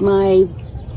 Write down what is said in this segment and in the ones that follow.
my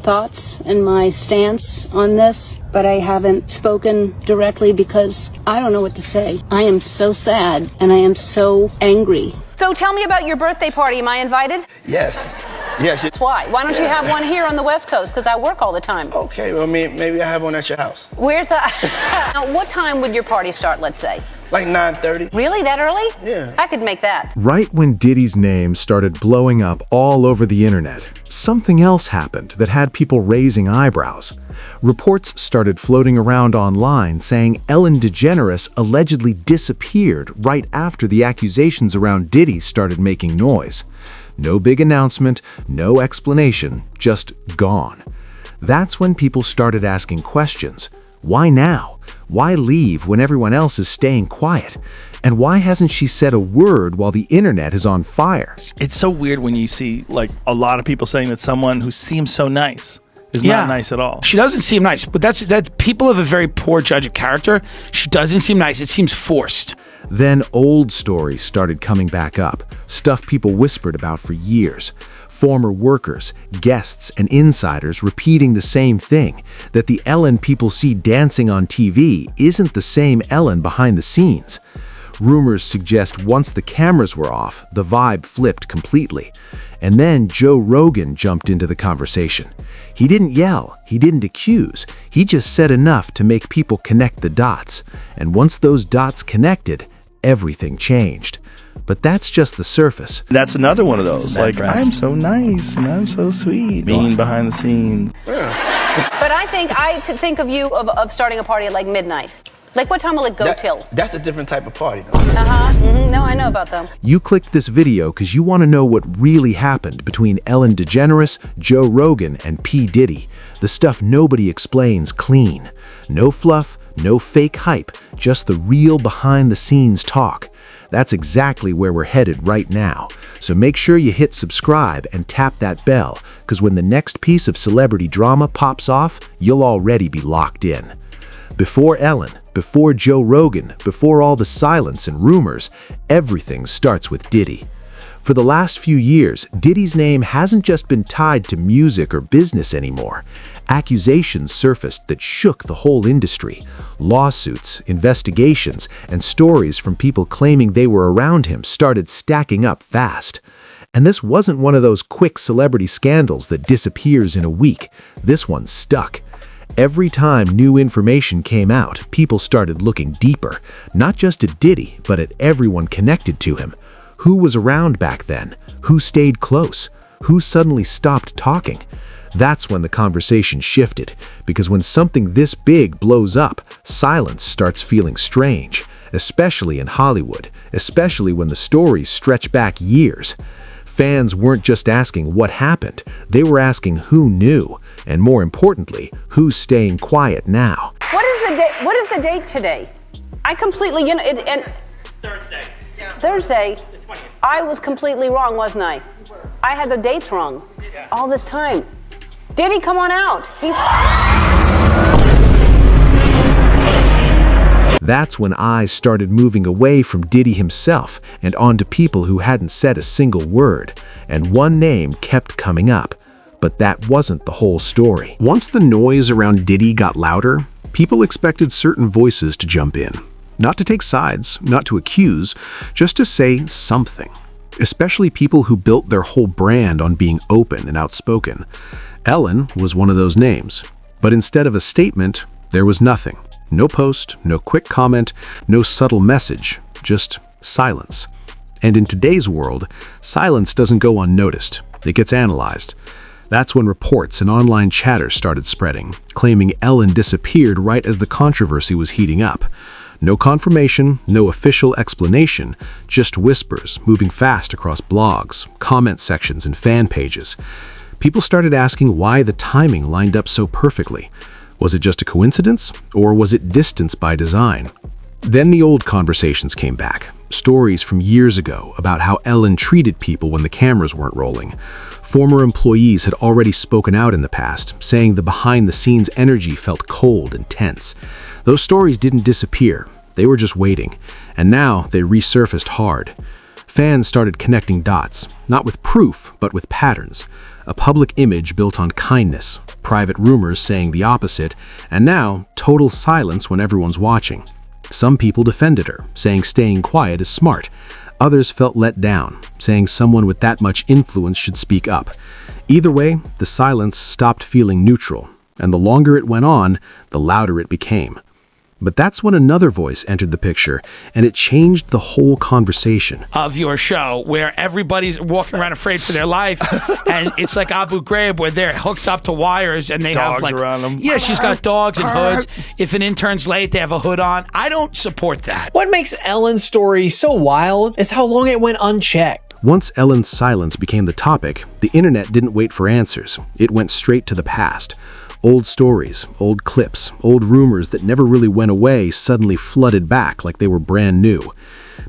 thoughts and my stance on this, but I haven't spoken directly because I don't know what to say. I am so sad and I am so angry. So tell me about your birthday party. Am I invited? Yes. Yes. That's why. Why don't you have one here on the West Coast? Because I work all the time. Okay, well, maybe I have one at your house. Where's that? Now, what time would your party start, let's say? Like 9:30. Really? That early? Yeah. I could make that. Right when Diddy's name started blowing up all over the internet, something else happened that had people raising eyebrows. Reports started floating around online saying Ellen DeGeneres allegedly disappeared right after the accusations around Diddy started making noise. No big announcement, no explanation, just gone. That's when people started asking questions. Why now? Why leave when everyone else is staying quiet? And why hasn't she said a word while the internet is on fire? It's so weird when you see like a lot of people saying that someone who seems so nice is not nice at all. She doesn't seem nice, but that's people have a very poor judge of character. She doesn't seem nice. It seems forced. Then old stories started coming back up, stuff people whispered about for years. Former workers, guests, and insiders repeating the same thing, that the Ellen people see dancing on TV isn't the same Ellen behind the scenes. Rumors suggest once the cameras were off, the vibe flipped completely. And then Joe Rogan jumped into the conversation. He didn't yell, he didn't accuse, he just said enough to make people connect the dots. And once those dots connected, everything changed. But that's just the surface. That's another one of those. Like, I'm so nice and I'm so sweet. Being behind the scenes. But I could think of you of starting a party at like midnight. Like, what time will it go till? That's a different type of party, though. No, I know about them. You clicked this video because you want to know what really happened between Ellen DeGeneres, Joe Rogan, and P. Diddy. The stuff nobody explains clean. No fluff, no fake hype, just the real behind-the-scenes talk. That's exactly where we're headed right now. So make sure you hit subscribe and tap that bell, because when the next piece of celebrity drama pops off, you'll already be locked in. Before Ellen, before Joe Rogan, before all the silence and rumors, everything starts with Diddy. For the last few years, Diddy's name hasn't just been tied to music or business anymore. Accusations surfaced that shook the whole industry. Lawsuits, investigations, and stories from people claiming they were around him started stacking up fast. And this wasn't one of those quick celebrity scandals that disappears in a week. This one stuck. Every time new information came out, people started looking deeper, not just at Diddy, but at everyone connected to him. Who was around back then? Who stayed close? Who suddenly stopped talking? That's when the conversation shifted, because when something this big blows up, silence starts feeling strange, especially in Hollywood, especially when the stories stretch back years. Fans weren't just asking what happened, they were asking who knew, and more importantly, who's staying quiet now. What is the date today? I completely, Thursday. Yeah. Thursday? The 20th. I was completely wrong, wasn't I? I had the dates wrong. Yeah. All this time. Diddy, come on out. That's when eyes started moving away from Diddy himself and onto people who hadn't said a single word, and one name kept coming up. But that wasn't the whole story. Once the noise around Diddy got louder, people expected certain voices to jump in. Not to take sides, not to accuse, just to say something. Especially people who built their whole brand on being open and outspoken. Ellen was one of those names. But instead of a statement, there was nothing. No post, no quick comment, no subtle message, just silence. And in today's world, silence doesn't go unnoticed. It gets analyzed. That's when reports and online chatter started spreading, claiming Ellen disappeared right as the controversy was heating up. No confirmation, no official explanation, just whispers moving fast across blogs, comment sections, and fan pages. People started asking why the timing lined up so perfectly. Was it just a coincidence, or was it distance by design? Then the old conversations came back. Stories from years ago about how Ellen treated people when the cameras weren't rolling. Former employees had already spoken out in the past, saying the behind-the-scenes energy felt cold and tense. Those stories didn't disappear, they were just waiting, and now they resurfaced hard. Fans started connecting dots, not with proof, but with patterns. A public image built on kindness, private rumors saying the opposite, and now total silence when everyone's watching. Some people defended her, saying staying quiet is smart. Others felt let down, saying someone with that much influence should speak up. Either way, the silence stopped feeling neutral, and the longer it went on, the louder it became. But that's when another voice entered the picture, and it changed the whole conversation. Of your show, where everybody's walking around afraid for their life, and it's like Abu Ghraib, where they're hooked up to wires, and they Dogs have like around them. Yeah, she's got dogs and hoods. If an intern's late, they have a hood on. I don't support that. What makes Ellen's story so wild is how long it went unchecked. Once Ellen's silence became the topic, the internet didn't wait for answers. It went straight to the past. Old stories, old clips, old rumors that never really went away suddenly flooded back like they were brand new.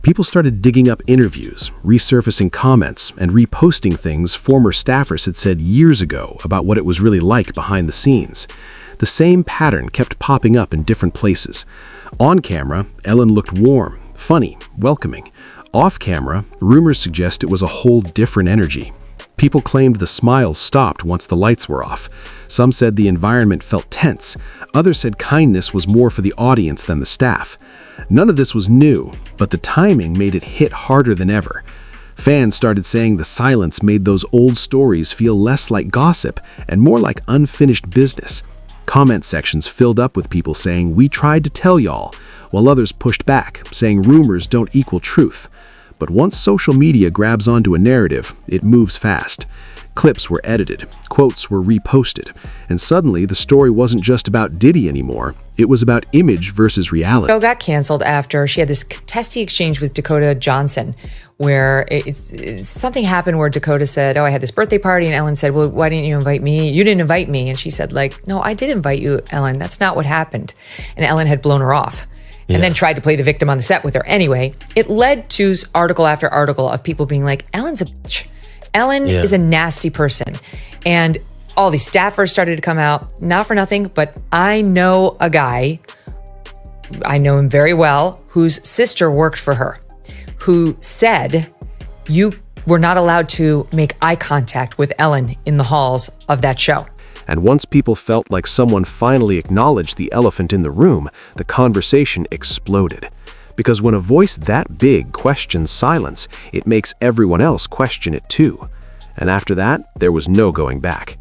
People started digging up interviews, resurfacing comments, and reposting things former staffers had said years ago about what it was really like behind the scenes. The same pattern kept popping up in different places. On camera, Ellen looked warm, funny, welcoming. Off camera, rumors suggest it was a whole different energy. People claimed the smiles stopped once the lights were off. Some said the environment felt tense. Others said kindness was more for the audience than the staff. None of this was new, but the timing made it hit harder than ever. Fans started saying the silence made those old stories feel less like gossip and more like unfinished business. Comment sections filled up with people saying, "We tried to tell y'all," while others pushed back, saying rumors don't equal truth. But once social media grabs onto a narrative, it moves fast. Clips were edited, quotes were reposted, and suddenly the story wasn't just about Diddy anymore. It was about image versus reality. The show got canceled after she had this testy exchange with Dakota Johnson, where something happened where Dakota said, "Oh, I had this birthday party," and Ellen said, "Well, why didn't you invite me? You didn't invite me." And she said, like, "No, I did invite you, Ellen. That's not what happened." And Ellen had blown her off. And then tried to play the victim on the set with her. Anyway, it led to article after article of people being like, Ellen's a bitch. Ellen is a nasty person. And all these staffers started to come out, not for nothing, but I know a guy, I know him very well, whose sister worked for her, who said, you were not allowed to make eye contact with Ellen in the halls of that show. And once people felt like someone finally acknowledged the elephant in the room, the conversation exploded. Because when a voice that big questions silence, it makes everyone else question it too. And after that, there was no going back.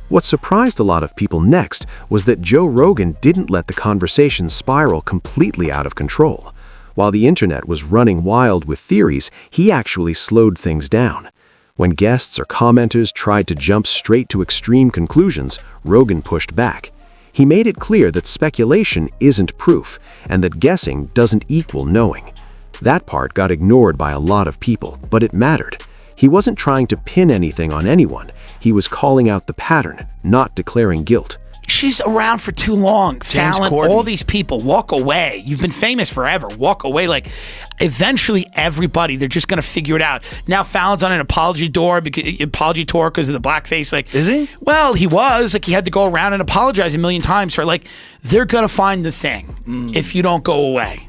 What surprised a lot of people next was that Joe Rogan didn't let the conversation spiral completely out of control. While the internet was running wild with theories, he actually slowed things down. When guests or commenters tried to jump straight to extreme conclusions, Rogan pushed back. He made it clear that speculation isn't proof, and that guessing doesn't equal knowing. That part got ignored by a lot of people, but it mattered. He wasn't trying to pin anything on anyone. He was calling out the pattern, not declaring guilt. She's around for too long. Fallon, all these people, walk away. You've been famous forever. Walk away. Like, eventually, everybody, they're just going to figure it out. Now, Fallon's on an apology tour because of the blackface. Like, is he? Well, he was. Like, he had to go around and apologize a million times for, like, they're going to find the thing if you don't go away.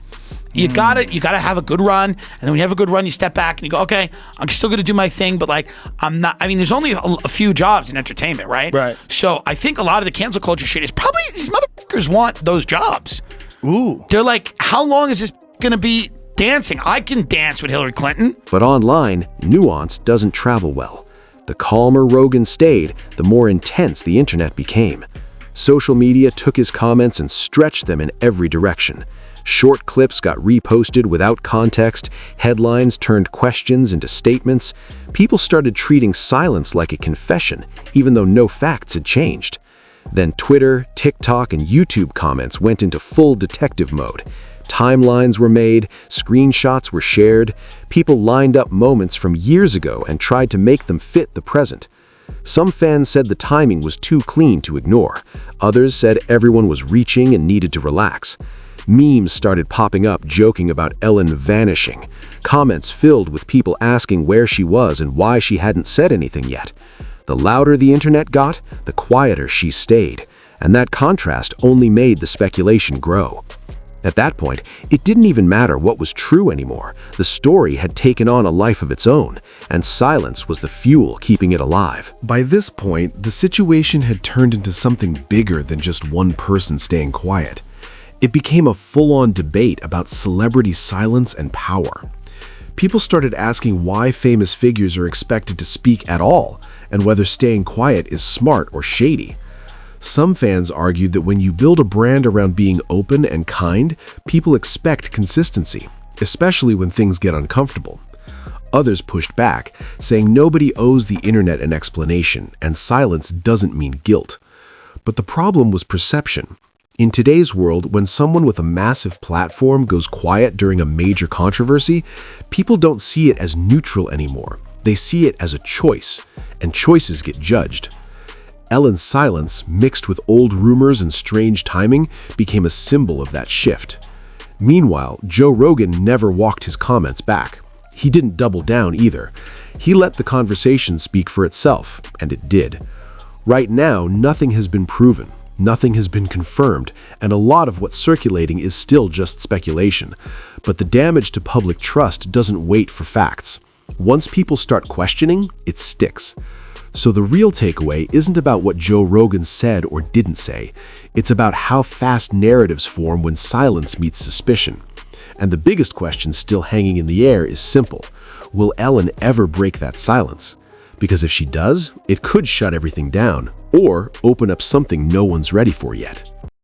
You gotta have a good run, and then when you have a good run, you step back and you go, okay, I'm still gonna do my thing, but like, I'm not. I mean, there's only a few jobs in entertainment, right? Right. So I think a lot of the cancel culture shit is probably these motherfuckers want those jobs. Ooh. They're like, how long is this gonna be dancing? I can dance with Hillary Clinton. But online, nuance doesn't travel well. The calmer Rogan stayed, the more intense the internet became. Social media took his comments and stretched them in every direction. Short clips got reposted without context, headlines turned questions into statements. People started treating silence like a confession, even though no facts had changed. Then Twitter, TikTok, and YouTube comments went into full detective mode. Timelines were made, screenshots were shared, people lined up moments from years ago and tried to make them fit the present. Some fans said the timing was too clean to ignore. Others said everyone was reaching and needed to relax. Memes started popping up joking about Ellen vanishing. Comments filled with people asking where she was and why she hadn't said anything yet. The louder the internet got, the quieter she stayed, and that contrast only made the speculation grow. At that point, it didn't even matter what was true anymore. The story had taken on a life of its own, and silence was the fuel keeping it alive. By this point, the situation had turned into something bigger than just one person staying quiet. It became a full-on debate about celebrity silence and power. People started asking why famous figures are expected to speak at all, and whether staying quiet is smart or shady. Some fans argued that when you build a brand around being open and kind, people expect consistency, especially when things get uncomfortable. Others pushed back, saying nobody owes the internet an explanation, and silence doesn't mean guilt. But the problem was perception. In today's world, when someone with a massive platform goes quiet during a major controversy, people don't see it as neutral anymore. They see it as a choice, and choices get judged. Ellen's silence, mixed with old rumors and strange timing, became a symbol of that shift. Meanwhile, Joe Rogan never walked his comments back. He didn't double down either. He let the conversation speak for itself, and it did. Right now, nothing has been proven, nothing has been confirmed, and a lot of what's circulating is still just speculation. But the damage to public trust doesn't wait for facts. Once people start questioning, it sticks. So the real takeaway isn't about what Joe Rogan said or didn't say. It's about how fast narratives form when silence meets suspicion. And the biggest question still hanging in the air is simple. Will Ellen ever break that silence? Because if she does, it could shut everything down or open up something no one's ready for yet.